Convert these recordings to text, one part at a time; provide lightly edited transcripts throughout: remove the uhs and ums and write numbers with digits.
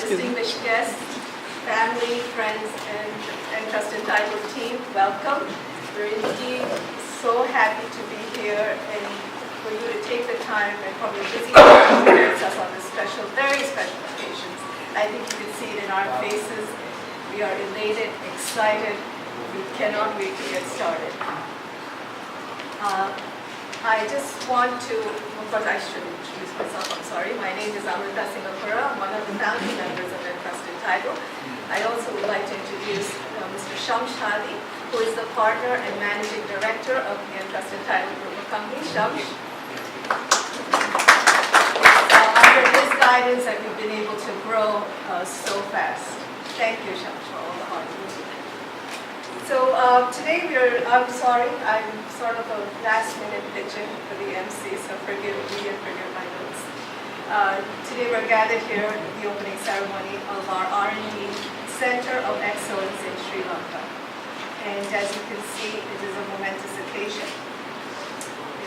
Distinguished guests, family, friends, and EnTrust Title team, welcome. We're indeed so happy to be here and for you to take the time and from your busy lives to visit us on this special, very special occasion. I think you can see it in our faces. We are elated, excited. We cannot wait to get started. I just want to, of course I should introduce myself, I'm sorry. My name is Amrita Singapura. I'm one of the founding members of EnTrust Title. I also would like to introduce Mr. Shams Hadi, who is the partner and managing director of the EnTrust Title group of companies. Shams. Under his guidance that we've been able to grow so fast. Thank you, Shams, for all the hard work. So today I'm sorry, I'm sort of a last minute pitching for the MC, so forgive me and forgive my notes. Today we're gathered here at the opening ceremony of our R&D Center of Excellence in Sri Lanka. And as you can see, it is a momentous occasion.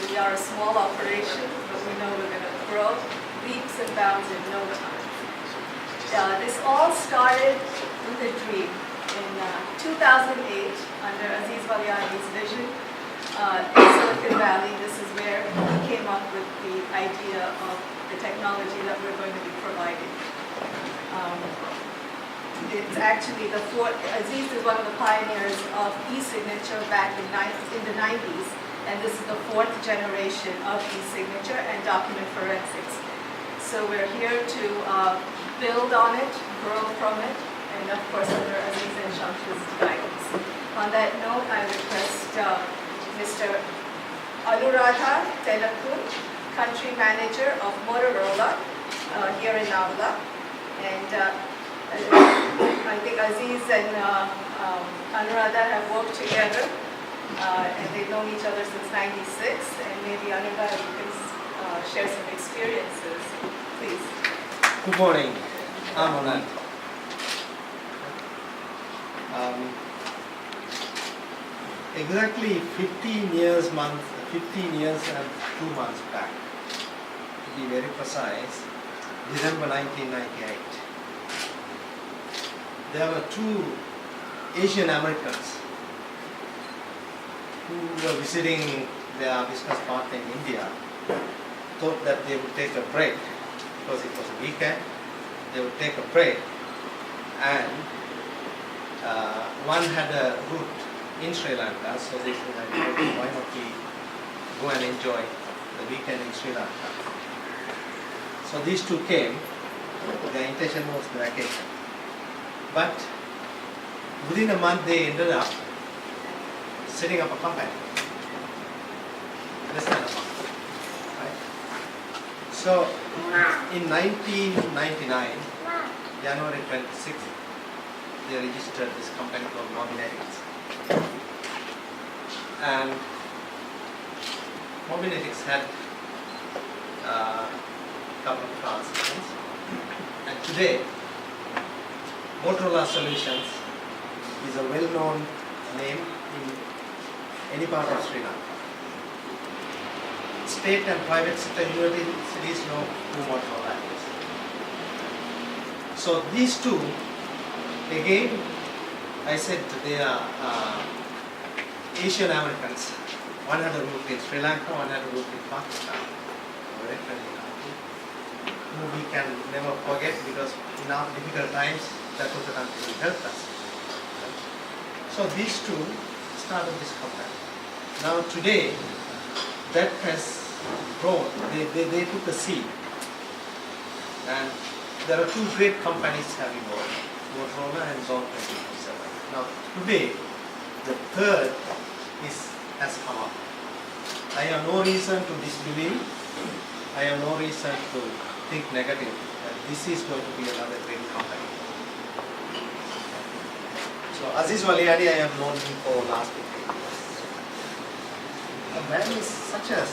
We are a small operation, but we know we're going to grow leaps and bounds in no time. This all started with a dream. In 2008, under Aziz Valiani's vision, in Silicon Valley, this is where he came up with the idea of the technology that we're going to be providing. It's actually the fourth, Aziz is one of the pioneers of e-signature back in the 90s, and this is the fourth generation of e-signature and document forensics. So we're here to build on it, grow from it, and of course under Aziz and Shams's guidance. On that note, I request Mr. Anuradha Telakun, Country Manager of Motorola here in Navla. And I think Aziz and Anuradha have worked together and they've known each other since '96. And maybe Anuradha, you can share some experiences, please. Good morning. I'm honored. Exactly 15 years and 2 months back, to be very precise, December 1998, there were two Asian Americans who were visiting their business partner in India thought that they would take a break because it was a weekend. They would take a break, and one had a route in Sri Lanka, so they said, why not we go and enjoy the weekend in Sri Lanka. So these two came. Their intention was the vacation, but within a month they ended up setting up a company. Less than a month, right? So in 1999, January 26th, they registered this company called Mobiletics. And Mobiletics had a couple of transitions. And today, Motorola Solutions is a well-known name in any part of Sri Lanka. State and private sector universities know who Motorola is. So these two, again, I said they are Asian Americans. One had a root in Sri Lanka, one had a root in Pakistan. Very friendly country, who we can never forget because in our difficult times, that was the country who helped us. So these two started this company. Now today, that has grown. They took a seed. And there are two great companies having evolved, Motorola and Zone 24/7. Now today, the third has come up. I have no reason to disbelieve. I have no reason to think negative. That this is going to be another great company. So Aziz Waliani, I have known him for last 15 years. The man is such a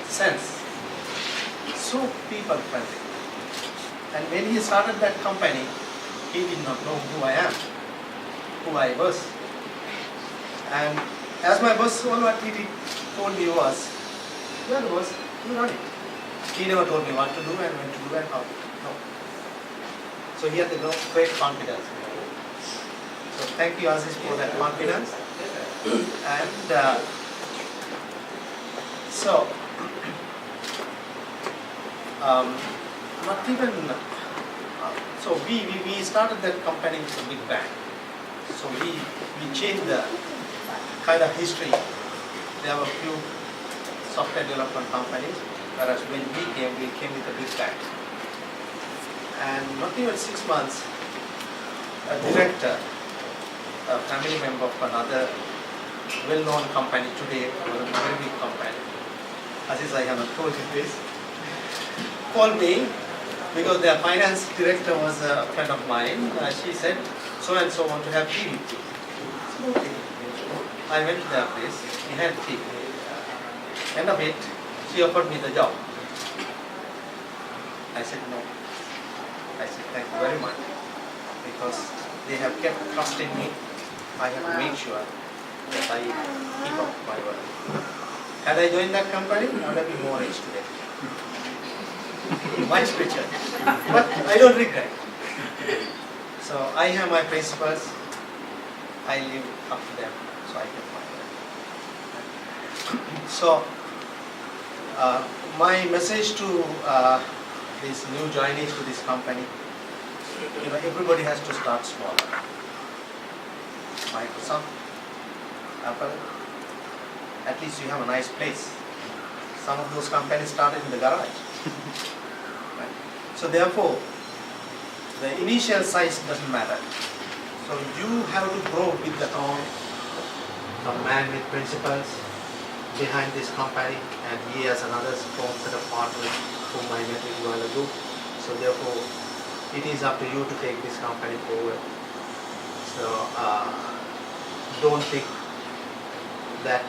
sense, so people friendly. And when he started that company, he did not know who I am, who I was. And as my boss, all what he told me was, you are the boss, you run it. He never told me what to do and when to do and how to do. No. So he had the great confidence. So thank you, Aziz, for that confidence. And so, not even, so we started that company with a big bang. So we changed the kind of history. There were a few software development companies, whereas when we came with a big bang. And not even 6 months, a director, a family member of another well-known company today, a very big company, Aziz, I have not told you this, called me because their finance director was a friend of mine. She said, so and so want to have tea with you. I said, okay. I went to their place, we had tea. End of it, she offered me the job. I said no. I said thank you very much because they have kept trust in me. I have to make sure that I keep up my word. Had I joined that company, I would have been more rich today. Much richer. But I don't regret. So I have my principles. I live up to them, so I can find them. So my message to these new joinees to this company, everybody has to start small. Microsoft, Apple, at least you have a nice place. Some of those companies started in the garage. Right? So therefore, the initial size doesn't matter. So you have to grow with the tone, the man with principles behind this company, and he has another strong set of partners whom I met with while ago. So therefore, it is up to you to take this company forward. So don't think that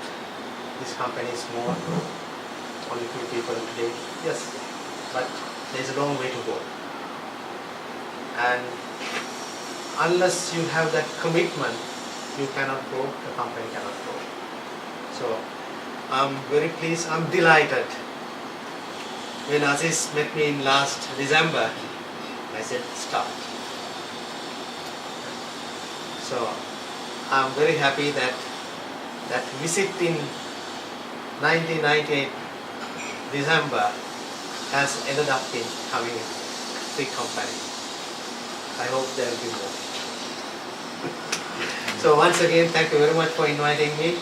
this company is small, only few people today. Yes, but there is a long way to go. And unless you have that commitment, you cannot grow, the company cannot grow. So I'm very pleased, I'm delighted. When Aziz met me in last December, I said start. So I'm very happy that that visit in 1998 December has ended up in having a big company. I hope there will be more. So once again, thank you very much for inviting me,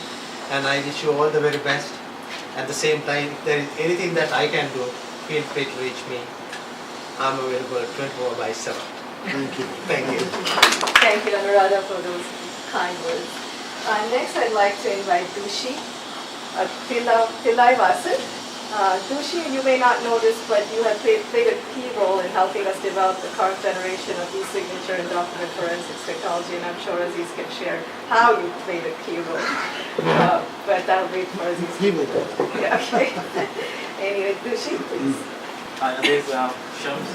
and I wish you all the very best. At the same time, if there is anything that I can do, feel free to reach me. I'm available 24/7. Thank you. Thank you. Thank you, Anuradha, for those kind words. Next, I'd like to invite Dushi Tillaivasan. Dushi, you may not know this, but you have played a key role in helping us develop the current generation of e-signature and document forensics technology, and I'm sure Aziz can share how you played a key role. But I'll wait for Aziz. He will. Yeah, okay. Anyway, Dushi, please. Hi, Aziz, Shams,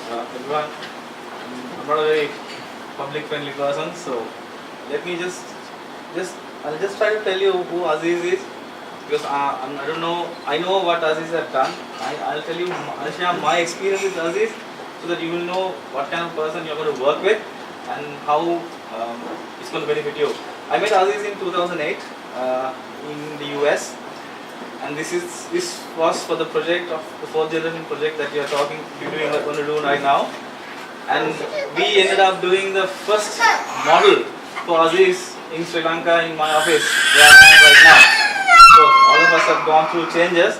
everyone. I'm not a very public-friendly person, so let me I'll just try to tell you who Aziz is, because I don't know. I know what Aziz has done. I'll share my experience with Aziz, so that you will know what kind of person you're going to work with and how it's going to benefit you. I met Aziz in 2008 in the US, and this was for the project of the 4th generation project that you're going to do right now. And we ended up doing the first model for Aziz in Sri Lanka in my office where I am right now. So all of us have gone through changes,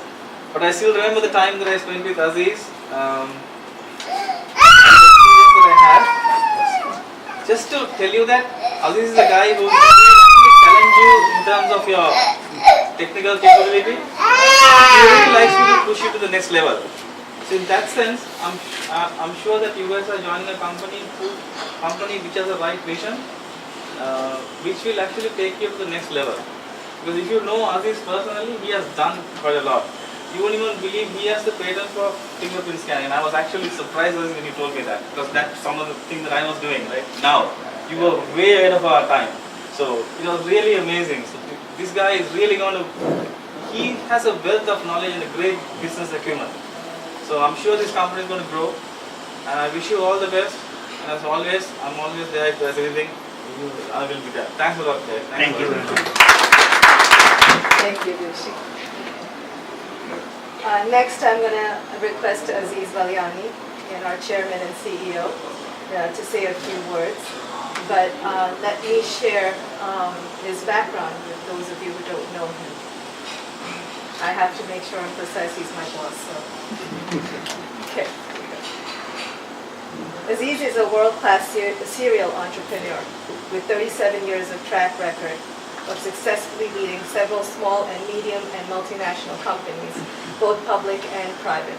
but I still remember the time that I spent with Aziz and the experience that I had. Just to tell you that Aziz is a guy who will challenge you in terms of your technical capability. He really likes you to push you to the next level. So in that sense, I'm sure that you guys are joining a company which has a right vision, which will actually take you to the next level. Because if you know Aziz personally, he has done quite a lot. You won't even believe he has the patent for fingerprint scanning. And I was actually surprised when he told me that, because that's some of the things that I was doing right now. You were way ahead of our time. So it was really amazing. So this guy is really he has a wealth of knowledge and a great business acumen. So I'm sure this company is going to grow, and I wish you all the best. And as always, I'm always there if there's anything. I will be there. Thanks a lot, guys. Thank you very much. Thank you, Dushi. Next, I'm going to request Aziz Valiani, our chairman and CEO, to say a few words. But let me share his background with those of you who don't know him. I have to make sure I'm precise, he's my boss, so. Okay. Aziz is a world-class serial entrepreneur with 37 years of track record of successfully leading several small and medium and multinational companies, both public and private.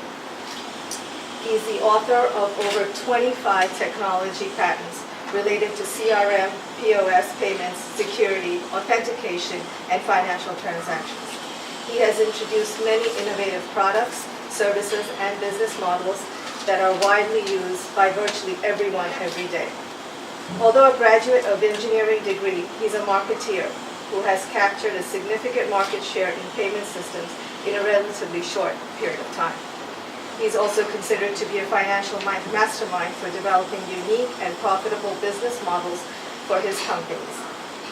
He's the author of over 25 technology patents related to CRM, POS, payments, security, authentication, and financial transactions. He has introduced many innovative products, services, and business models that are widely used by virtually everyone every day. Although a graduate of engineering degree, he's a marketeer who has captured a significant market share in payment systems in a relatively short period of time. He's also considered to be a financial mastermind for developing unique and profitable business models for his companies.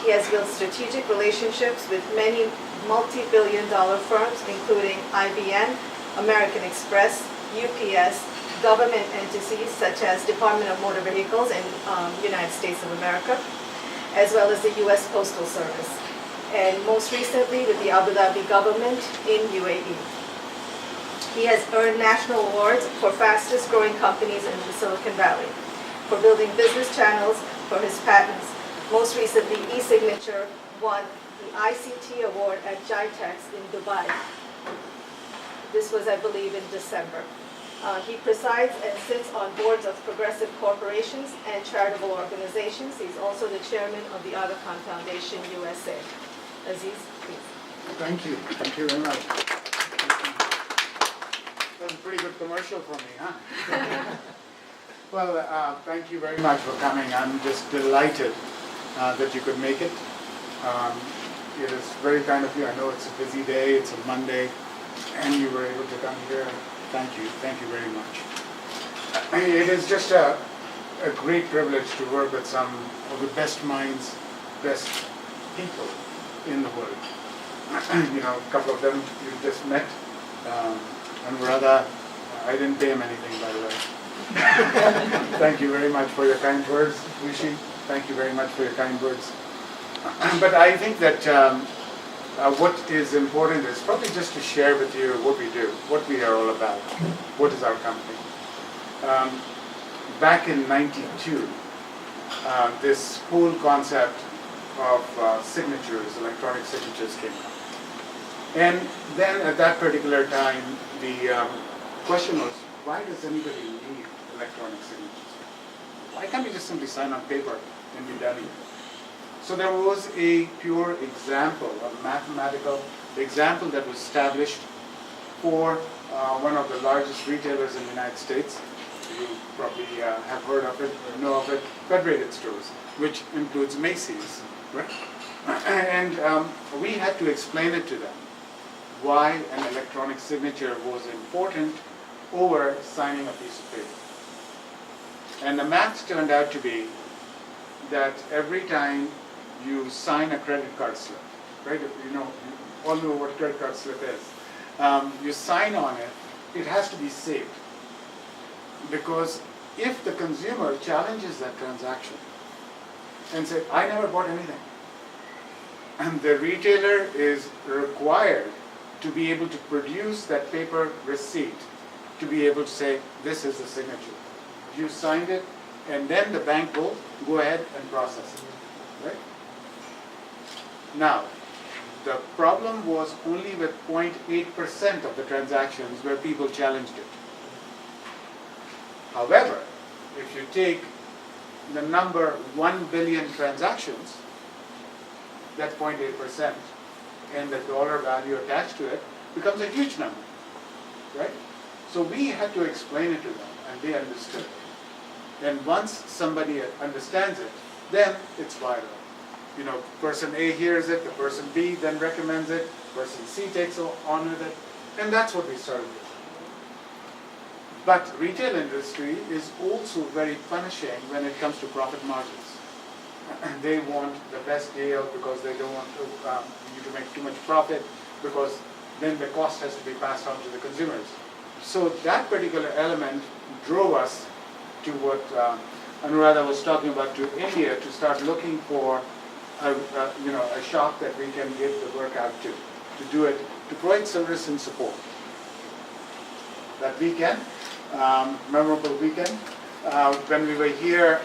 He has built strategic relationships with many multi-billion-dollar firms, including IBM, American Express, UPS, government entities such as Department of Motor Vehicles in United States of America, as well as the U.S. Postal Service, and most recently with the Abu Dhabi government in UAE. He has earned national awards for fastest growing companies in the Silicon Valley, for building business channels for his patents. Most recently, e-signature won the ICT award at GITEX in Dubai. This was, I believe, in December. He presides and sits on boards of progressive corporations and charitable organizations. He's also the chairman of the Aga Khan Foundation USA. Aziz, please. Thank you. Thank you very much. That was a pretty good commercial for me, huh? Well, thank you very much for coming. I'm just delighted that you could make it. It is very kind of you. I know it's a busy day, it's a Monday, and you were able to come here. Thank you very much. It is just a great privilege to work with some of the best minds, best people in the world. You know, a couple of them you just met. Anuradha, I didn't pay him anything, by the way. Thank you very much for your kind words. Rishi, thank you very much for your kind words. But I think that what is important is probably just to share with you what we do, what we are all about, what is our company. Back in '92, this whole concept of signatures, electronic signatures came up. And then at that particular time, the question was, why does anybody need electronic signatures? Why can't we just simply sign on paper and be done here? So there was a pure example, a mathematical example that was established for one of the largest retailers in the United States. You probably have heard of it or know of it, Federated Stores, which includes Macy's, right? And we had to explain it to them, why an electronic signature was important over signing a piece of paper. And the math turned out to be that every time you sign a credit card slip, right? You all know what credit card slip is. You sign on it, it has to be saved. Because if the consumer challenges that transaction and says, I never bought anything, and the retailer is required to be able to produce that paper receipt to be able to say, this is the signature. You signed it, and then the bank will go ahead and process it, right? Now, the problem was only with 0.8% of the transactions where people challenged it. However, if you take the number 1 billion transactions, that's 0.8%, and the dollar value attached to it becomes a huge number, right? So we had to explain it to them, and they understood it. And once somebody understands it, then it's viral. You know, person A hears it, the person B then recommends it, person C takes on with it, and that's what we started with. But retail industry is also very punishing when it comes to profit margins. They want the best deal because they don't want you to make too much profit, because then the cost has to be passed on to the consumers. So that particular element drove us to what Anuradha was talking about, to India, to start looking for a shop that we can give the work out to do it, to provide service and support. That weekend, memorable weekend, when we were here,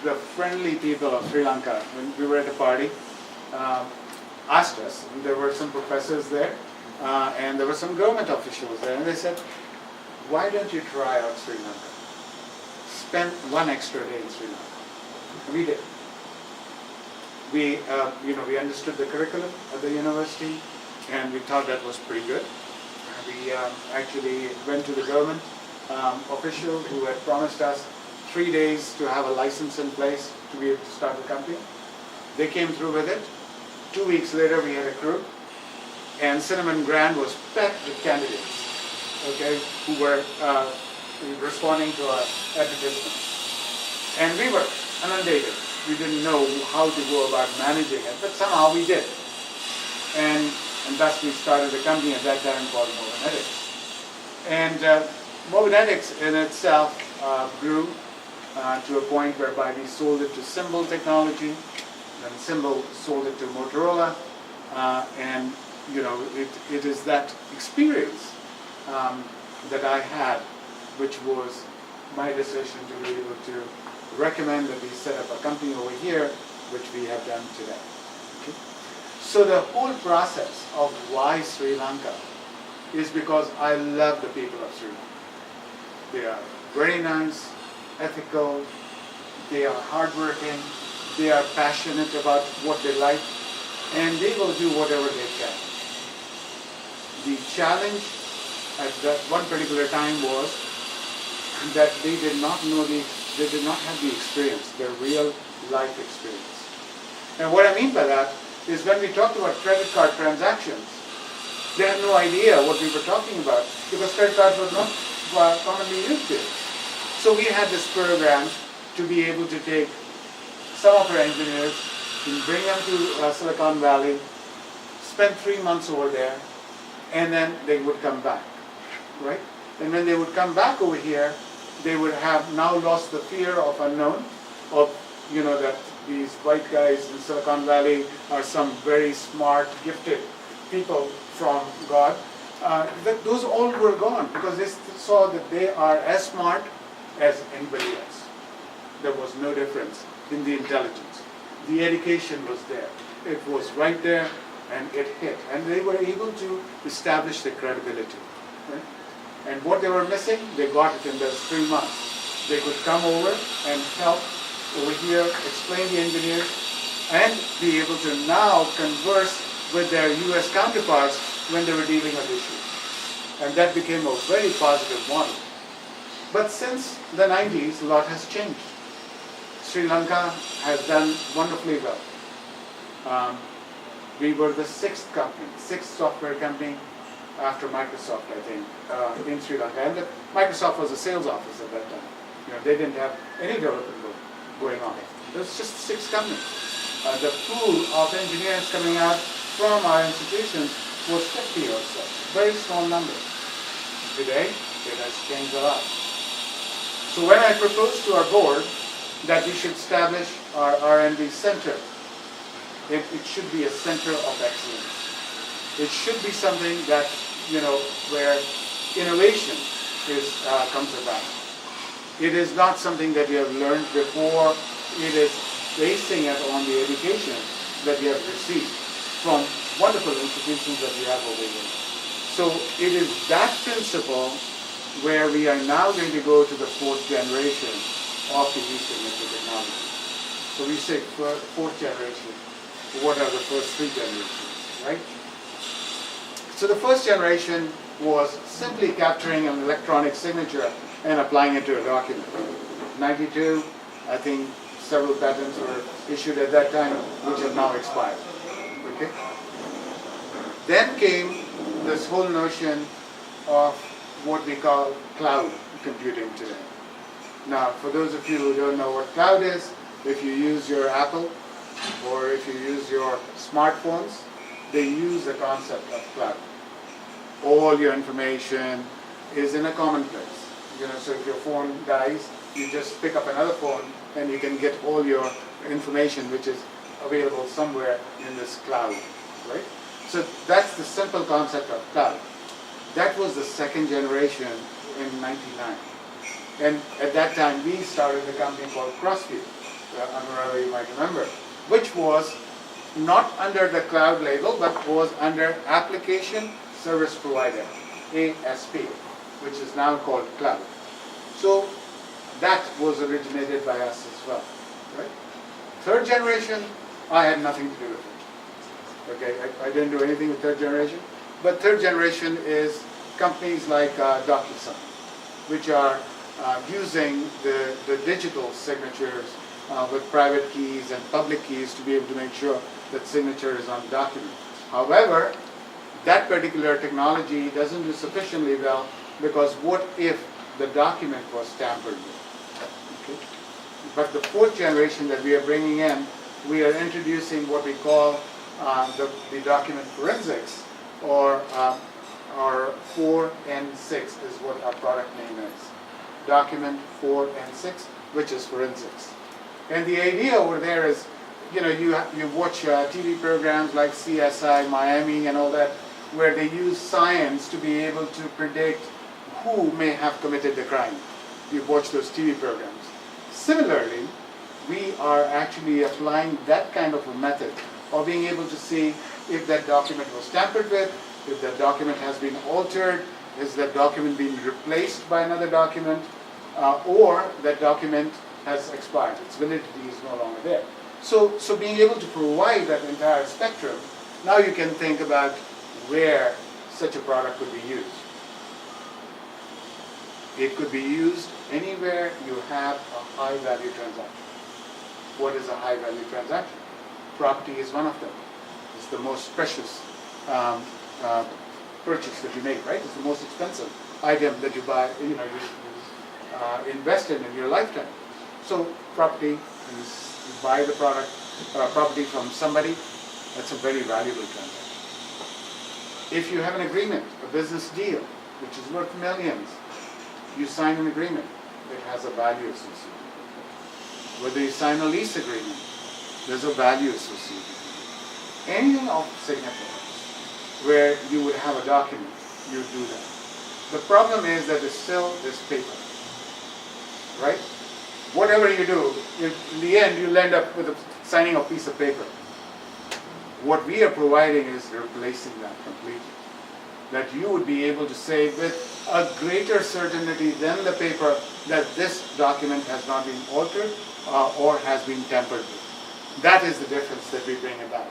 the friendly people of Sri Lanka, when we were at a party, asked us, and there were some professors there, and there were some government officials there, and they said, why don't you try out Sri Lanka? Spend one extra day in Sri Lanka. And we did. We understood the curriculum at the university, and we thought that was pretty good. We actually went to the government official who had promised us 3 days to have a license in place to be able to start the company. They came through with it. 2 weeks later, we had a crew, and Cinnamon Grand was packed with candidates, okay, who were responding to our advertisements. And we were inundated. We didn't know how to go about managing it, but somehow we did. And thus we started a company at that time called Movinetics. And Movinetics in itself grew to a point whereby we sold it to Symbol Technology, then Symbol sold it to Motorola, and it is that experience that I had, which was my decision to be able to recommend that we set up a company over here, which we have done today. Okay? So the whole process of why Sri Lanka is because I love the people of Sri Lanka. They are very nice, ethical, they are hardworking, they are passionate about what they like, and they will do whatever they can. The challenge at that one particular time was that they did not have the experience, their real life experience. And what I mean by that is when we talked about credit card transactions, they had no idea what we were talking about because credit cards were not commonly used there. So we had this program to be able to take some of our engineers and bring them to Silicon Valley spend 3 months over there, and then they would come back, right? And when they would come back over here, they would have now lost the fear of unknown, of, that these white guys in Silicon Valley are some very smart, gifted people from God. Those all were gone because they saw that they are as smart as anybody else. There was no difference in the intelligence. The education was there. It was right there, and it hit. And they were able to establish the credibility. Right? And what they were missing, they got it in those 3 months. They could come over and help over here, explain the engineers, and be able to now converse with their US counterparts when they were dealing with issues. And that became a very positive model. But since the 90s, a lot has changed. Sri Lanka has done wonderfully well. We were the sixth software company after Microsoft, I think, in Sri Lanka. And Microsoft was a sales office at that time. They didn't have any development going on. There was just 6 companies. The pool of engineers coming out from our institutions was 50 or so. Very small number. Today, it has changed a lot. So when I proposed to our board that we should establish our R&D center, it should be a center of excellence. It should be something that, where innovation comes about. It is not something that you have learned before. It is basing it on the education that you have received from wonderful institutions that we have over here. So it is that principle where we are now going to go to the 4th generation of the e-signature technology. So we say 4th generation. What are the first 3 generations, right? So the first generation was simply capturing an electronic signature and applying it to a document. 92, I think several patents were issued at that time, which have now expired. Okay? Then came this whole notion of what we call cloud computing today. Now, for those of you who don't know what cloud is, if you use your Apple or if you use your smartphones, they use the concept of cloud. All your information is in a common place. So if your phone dies, you just pick up another phone and you can get all your information which is available somewhere in this cloud, right? So that's the simple concept of cloud. That was the 2nd generation in '99. And at that time, we started a company called CrossView, Anuradha, you might remember, which was not under the cloud label, but was under Application Service Provider, ASP, which is now called cloud. So that was originated by us as well, right? 3rd generation, I had nothing to do with it. Okay, I didn't do anything with 3rd generation. But 3rd generation is companies like DocuSign, which are using the digital signatures with private keys and public keys to be able to make sure that signature is on the document. However, that particular technology doesn't do sufficiently well because what if the document was tampered with? Okay? But the 4th generation that we are bringing in, we are introducing what we call the document forensics, or 4N6 is what our product name is. Document 4N6, which is forensics. And the idea over there is, you watch TV programs like CSI, Miami, and all that, where they use science to be able to predict who may have committed the crime. You watch those TV programs. Similarly, we are actually applying that kind of a method of being able to see if that document was tampered with, if that document has been altered, is that document being replaced by another document, or that document has expired, its validity is no longer there. So being able to provide that entire spectrum, now you can think about where such a product could be used. It could be used anywhere you have a high-value transaction. What is a high-value transaction? Property is one of them. It's the most precious purchase that you make, right? It's the most expensive item that you buy, you invest in your lifetime. So property, you buy the property from somebody, that's a very valuable transaction. If you have an agreement, a business deal, which is worth millions, you sign an agreement, it has a value associated with it. Whether you sign a lease agreement, there's a value associated with it. Anything of significance where you would have a document, you do that. The problem is that it still is paper, right? Whatever you do, in the end you'll end up with signing a piece of paper. What we are providing is replacing that completely. That you would be able to say with a greater certainty than the paper that this document has not been altered or has been tampered with. That is the difference that we bring about.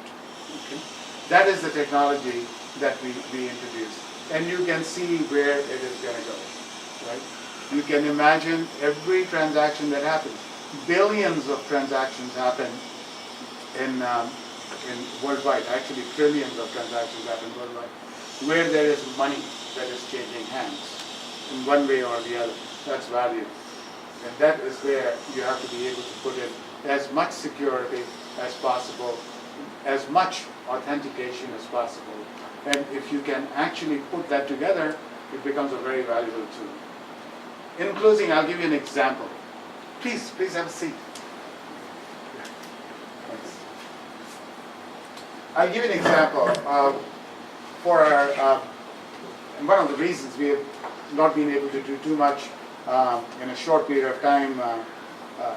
Okay? That is the technology that we introduce. And you can see where it is going to go. Right? You can imagine every transaction that happens. Billions of transactions happen in worldwide, actually trillions of transactions happen worldwide, where there is money that is changing hands in one way or the other. That's value. And that is where you have to be able to put in as much security as possible, as much authentication as possible. And if you can actually put that together, it becomes a very valuable tool. In closing, I'll give you an example. Please have a seat. Thanks. I'll give you an example for our, and one of the reasons we have not been able to do too much in a short period of time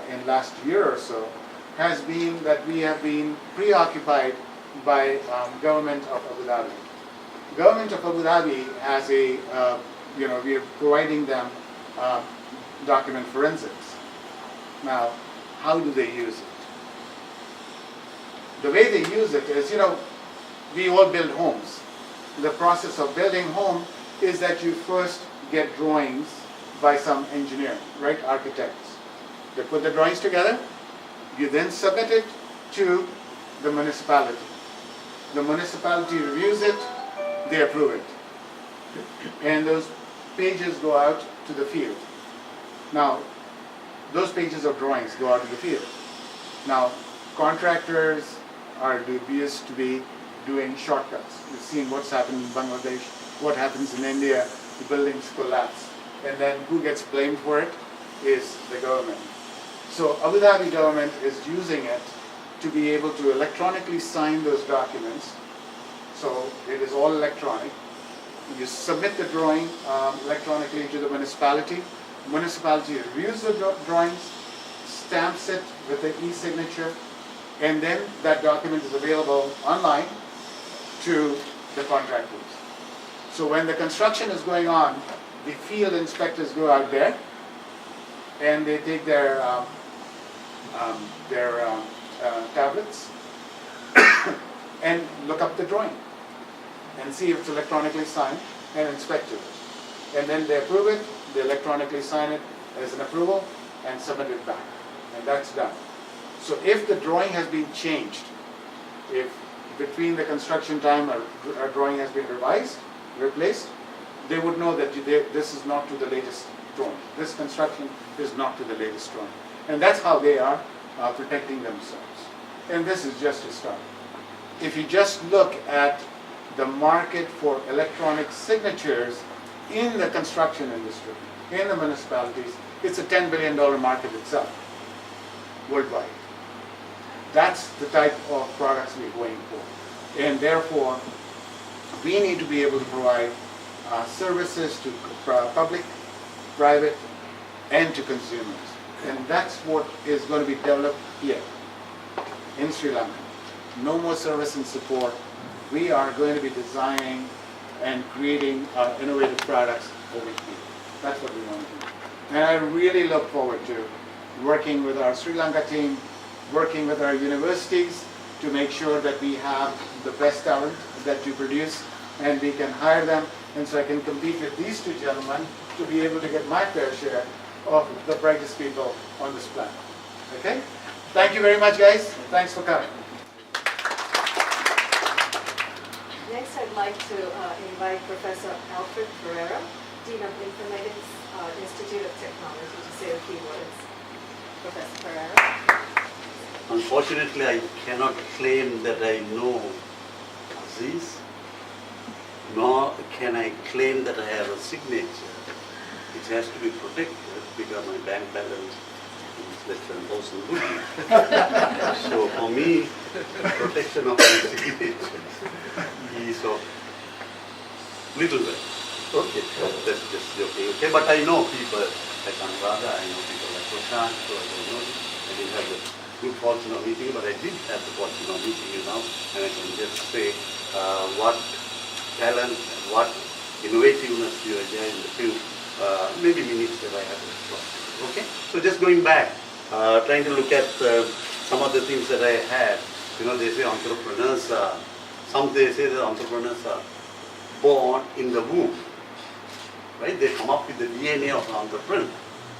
in last year or so has been that we have been preoccupied by government of Abu Dhabi. Government of Abu Dhabi has a, we are providing them document forensics. Now, how do they use it? The way they use it is, we all build homes. The process of building home is that you first get drawings by some engineer, right, architects. They put the drawings together, you then submit it to the municipality. The municipality reviews it, they approve it. And those pages go out to the field. Now, those pages of drawings go out to the field. Now, contractors are dubious to be doing shortcuts. You've seen what's happened in Bangladesh, what happens in India, the buildings collapse. And then who gets blamed for it is the government. So Abu Dhabi government is using it to be able to electronically sign those documents. So it is all electronic. You submit the drawing electronically to the municipality. Municipality reviews the drawings, stamps it with the e-signature, and then that document is available online to the contractors. So when the construction is going on, the field inspectors go out there and they take their tablets and look up the drawing and see if it's electronically signed and inspect it. And then they approve it, they electronically sign it as an approval and submit it back. And that's done. So if the drawing has been changed, if between the construction time a drawing has been revised, replaced, they would know that this is not to the latest drawing. This construction is not to the latest drawing. And that's how they are protecting themselves. And this is just a start. If you just look at the market for electronic signatures in the construction industry, in the municipalities, it's a $10 billion market itself, worldwide. That's the type of products we're going for. And therefore, we need to be able to provide services to public, private, and to consumers. And that's what is going to be developed here in Sri Lanka. No more service and support. We are going to be designing and creating innovative products over here. That's what we want to do. And I really look forward to working with our Sri Lanka team, working with our universities to make sure that we have the best talent that you produce and we can hire them. And so I can compete with these two gentlemen to be able to get my fair share of the brightest people on this planet. Okay? Thank you very much, guys. Thanks for coming. Next, I'd like to invite Professor Alfred Pereira, Dean of Informatics Institute of Technology, to say a few words. Professor Pereira. Unfortunately, I cannot claim that I know Aziz, nor can I claim that I have a signature. It has to be protected because my bank balance is less than 1,000 rupees. So for me, the protection of my signature is of little value. Okay, that's just joking. Okay, but I know people like Anuradha, I know people like Prashant, so I don't know. I didn't have the good fortune of meeting you, but I did have the fortune of meeting you now, and I can just say what talent and what innovativeness you are there in the few maybe minutes that I have explored. Okay, so just going back, trying to look at some of the things that I had. You know, they say entrepreneurs are, they say that entrepreneurs are born in the womb. Right? They come up with the DNA of an entrepreneur,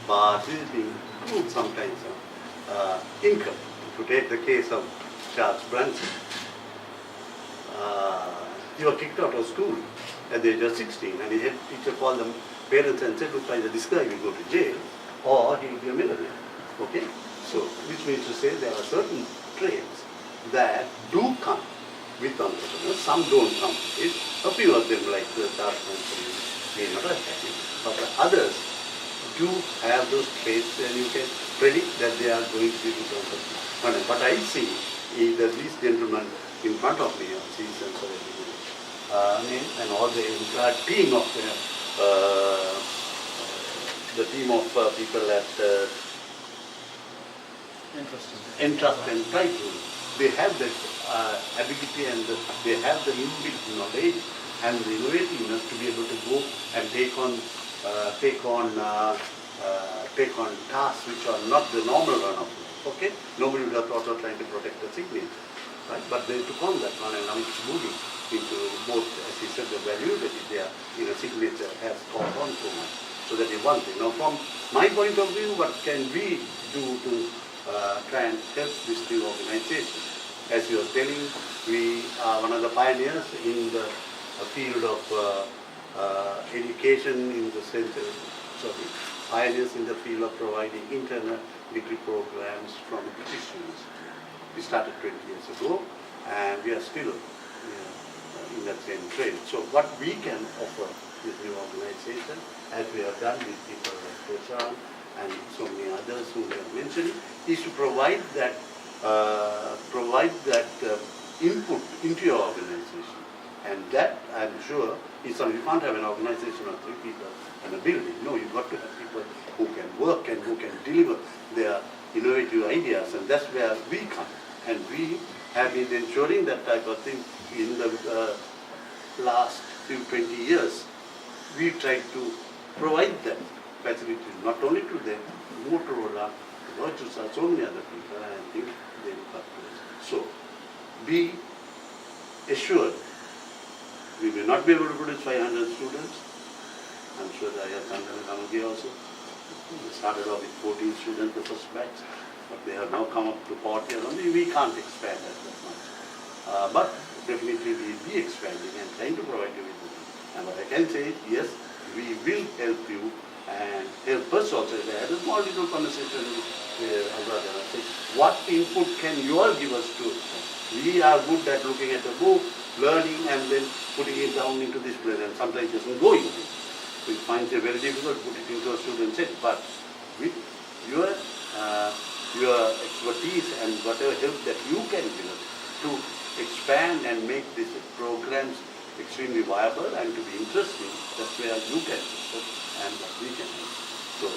but this is being proved sometimes incorrect. If you take the case of Charles Branson, he was kicked out of school at the age of 16, and his head teacher called the parents and said, look, either this guy will go to jail or he will be a millionaire. Okay? So, which means to say there are certain traits that do come with entrepreneurs, some don't come with it. A few of them, like the Charles Branson, may not have had it, but the others do have those traits, and you can predict that they are going to be good entrepreneurs. What I see is that these gentlemen in front of me, seasons or name, and all the entire team of the team of people at EnTrust Title, they have the ability and they have the inbuilt knowledge and the innovativeness to be able to go and take on tasks which are not the normal run of life. Okay, nobody would have thought of trying to protect the signature, right? But they took on that one, and now it's moving into both, as he said, the value that is there in a signature has caught on so much. So that is one thing. Now, from my point of view, what can we do to try and help this new organization? As you were telling, we are one of the pioneers in the field of education in the center, pioneers in the field of providing internal degree programs from British university. We started 20 years ago, and we are still in that same trend. So what we can offer this new organization, as we have done with people like Prashant and so many others who we have mentioned, is to provide that input into your organization. And that, I'm sure, is something. You can't have an organization of 3 people and a building. No, you've got to have people who can work and who can deliver their innovative ideas, and that's where we come. And we have been ensuring that type of thing in the last few 20 years. We tried to provide them facilities, not only to them, Motorola, Virtusa, so many other people, and I think they look up to us. So, be assured, we may not be able to produce 500 students. I'm sure that I have done that also. We started off with 14 students the first batch, but they have now come up to 40 or something. We can't expand that much. But definitely we will be expanding and trying to provide you with it. And what I can say is, yes, we will help you and help us also. I had a small little conversation with Anuradha. I said, what input can you all give us to? We are good at looking at a book, learning, and then putting it down into this place, and sometimes it doesn't go into it. We find it very difficult to put it into a student's head, but with your expertise and whatever help that you can give us to expand and make these programs extremely viable and to be interesting, that's where you can help and what we can help. So,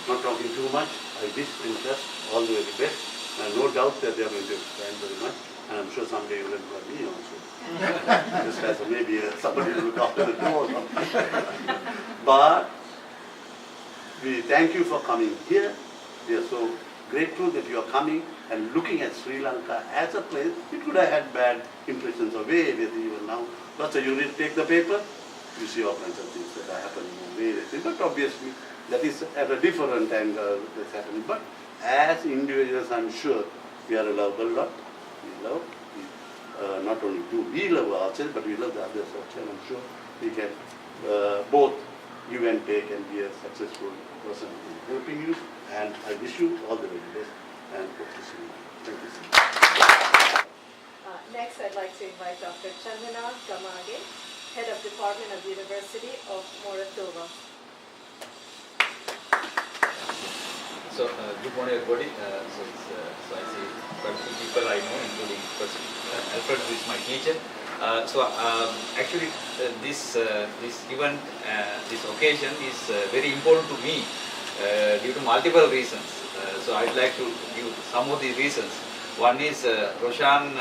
not talking too much, I wish EnTrust all the very best, and no doubt that they are going to expand very much, and I'm sure someday you will employ me also. Just as maybe somebody will look after the door. But we thank you for coming here. We are so grateful that you are coming and looking at Sri Lanka as a place. It could have had bad impressions of way even now. But so you read, take the paper, you see all kinds of things that are happening in various things. But obviously that is at a different angle that's happening. But as individuals, I'm sure we are a lovable lot. We love. Not only do we love ourselves, but we love the others also. And I'm sure we can both give and take and be a successful person in helping you. And I wish you all the very best and hope to see you. Thank you so much. Next, I'd like to invite Dr. Chandana Gamage. Head of Department of University of Moratova. So, good morning everybody. So I see quite a few people I know, including Alfred, who is my teacher. Actually, this event, this occasion is very important to me due to multiple reasons. So I'd like to give some of the reasons. One is Roshan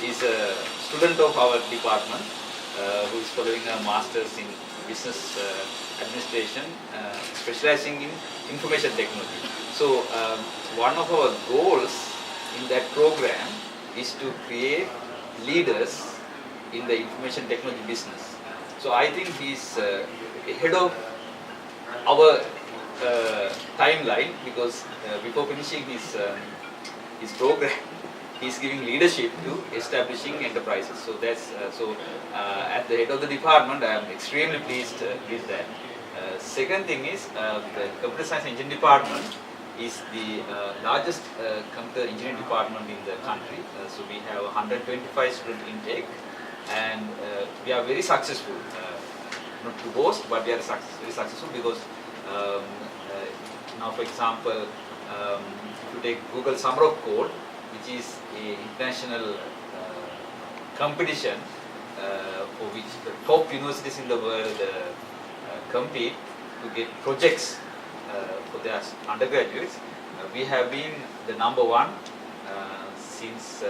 is a student of our department who is following a master's in business administration, specializing in information technology. So one of our goals in that program is to create leaders in the information technology business. So I think he's ahead of our timeline, because before finishing his program, he's giving leadership to establishing enterprises. So that's at the head of the department, I am extremely pleased with that. Second thing is the computer science engineering department is the largest computer engineering department in the country. So we have 125 student intake, and we are very successful. Not to boast, but we are very successful because now, for example, if you take Google Summer of Code, which is an international competition for which the top universities in the world compete to get projects for their undergraduates. We have been the number one since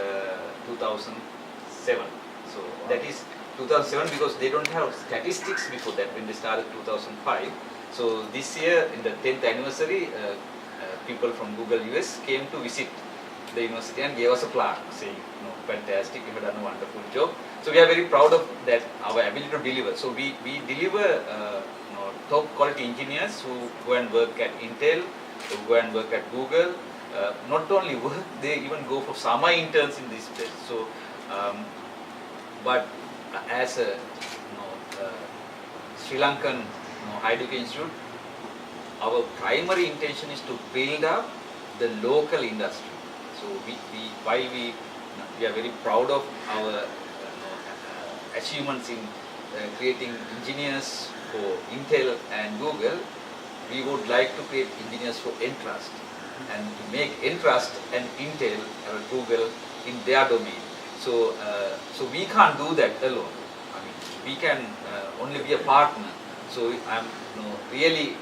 2007. So that is 2007 because they don't have statistics before that when they started 2005. So this year in the 10th anniversary, people from Google US came to visit the university and gave us a plaque saying, fantastic, you have done a wonderful job. So we are very proud of that, our ability to deliver. So we deliver top quality engineers who go and work at Intel, who go and work at Google. Not only work, they even go for summer interns in this place. So, but as a Sri Lankan higher education institute, our primary intention is to build up the local industry. So while we are very proud of our achievements in creating engineers for Intel and Google, we would like to create engineers for EnTrust and to make EnTrust and Intel or Google in their domain. So we can't do that alone. I mean, we can only be a partner. So I'm really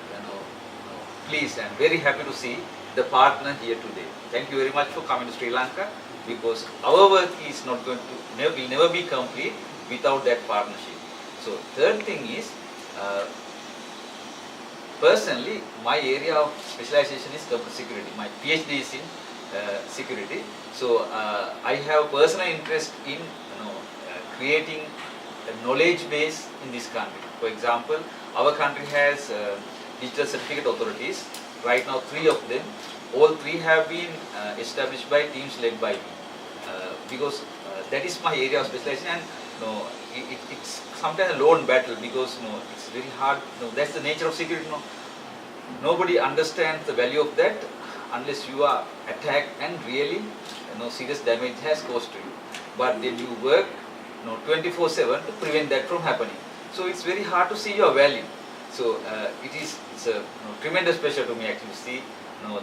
pleased and very happy to see the partner here today. Thank you very much for coming to Sri Lanka, because our work is not going to will never be complete without that partnership. So third thing is, personally, my area of specialization is computer security. My PhD is in security. So I have personal interest in creating a knowledge base in this country. For example, our country has digital certificate authorities. Right now, 3 of them. All 3 have been established by teams led by me, because that is my area of specialization. And it's sometimes a lone battle, because it's very hard. That's the nature of security. Nobody understands the value of that unless you are attacked and really serious damage has caused to you. But then you work 24/7 to prevent that from happening. So it's very hard to see your value. So it's a tremendous pleasure to me actually to see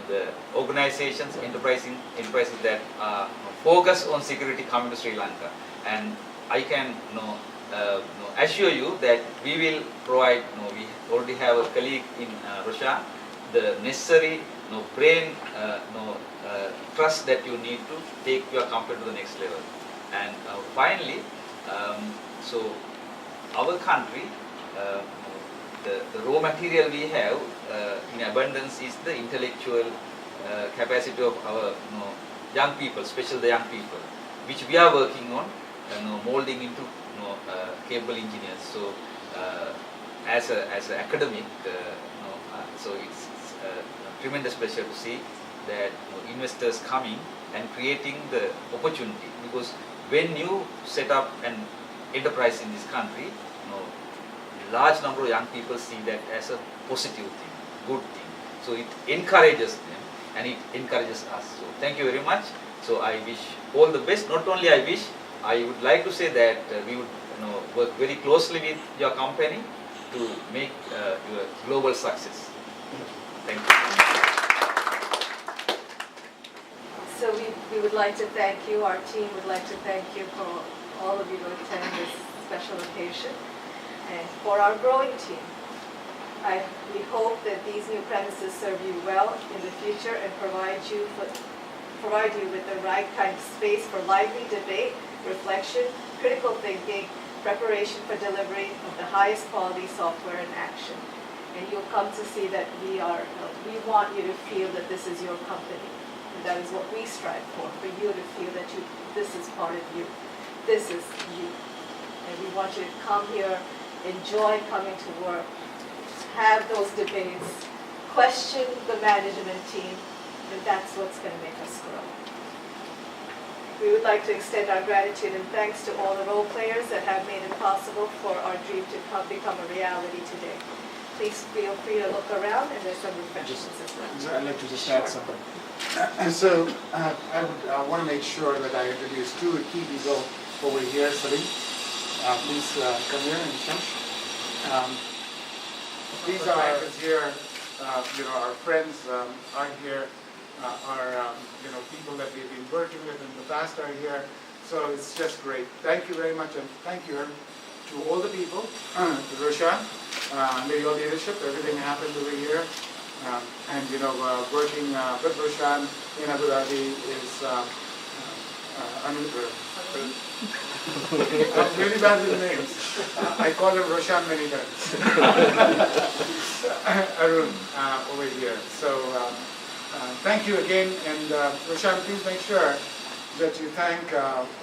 the organizations, enterprises that are focused on security coming to Sri Lanka. And I can assure you that we will provide, we already have a colleague in Roshan, the necessary brain trust that you need to take your company to the next level. And finally, so our country, the raw material we have in abundance is the intellectual capacity of our young people, especially the young people, which we are working on molding into capable engineers. So as an academic, so it's a tremendous pleasure to see that investors coming and creating the opportunity, because when you set up an enterprise in this country, large number of young people see that as a positive thing, good thing. So it encourages them and it encourages us. So thank you very much. So I wish all the best. Not only I wish, I would like to say that we would work very closely with your company to make your global success. Thank you. So we would like to thank you, our team would like to thank you for all of you who attend this special occasion. And for our growing team, we hope that these new premises serve you well in the future and provide you with the right kind of space for lively debate, reflection, critical thinking, preparation for delivery of the highest quality software in action. And you'll come to see that we want you to feel that this is your company. And that is what we strive for you to feel that this is part of you. This is you. And we want you to come here, enjoy coming to work, have those debates, question the management team, and that's what's going to make us grow. We would like to extend our gratitude and thanks to all the role players that have made it possible for our dream to become a reality today. Please feel free to look around, and there's some refreshments as well. I'd like to just add something. And so I want to make sure that I introduce two key people over here. Salim, please come here and come. These are here, our friends are here, people that we've been working with in the past are here. So it's just great. Thank you very much, and thank you to all the people, to Roshan, under your leadership, everything happened over here. Working with Roshan in Abu Dhabi is I'm really bad with names. I call him Roshan many times. Arun over here. So thank you again, and Roshan, please make sure that you thank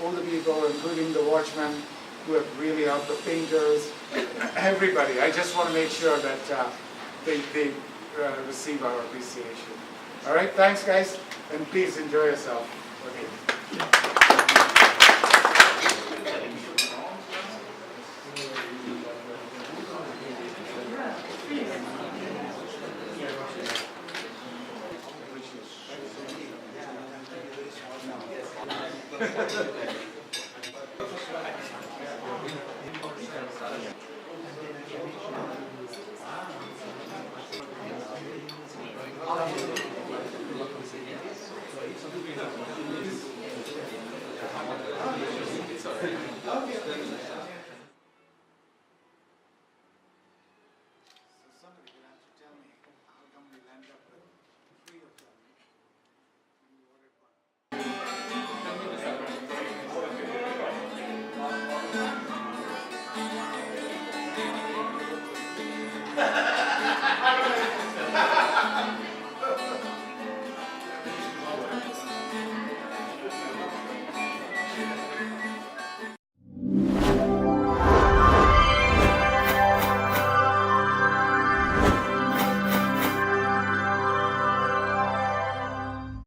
all the people, including the watchmen, who have really helped, the painters, everybody. I just want to make sure that they receive our appreciation. All right, thanks guys, and please enjoy yourself. Okay. Thank you.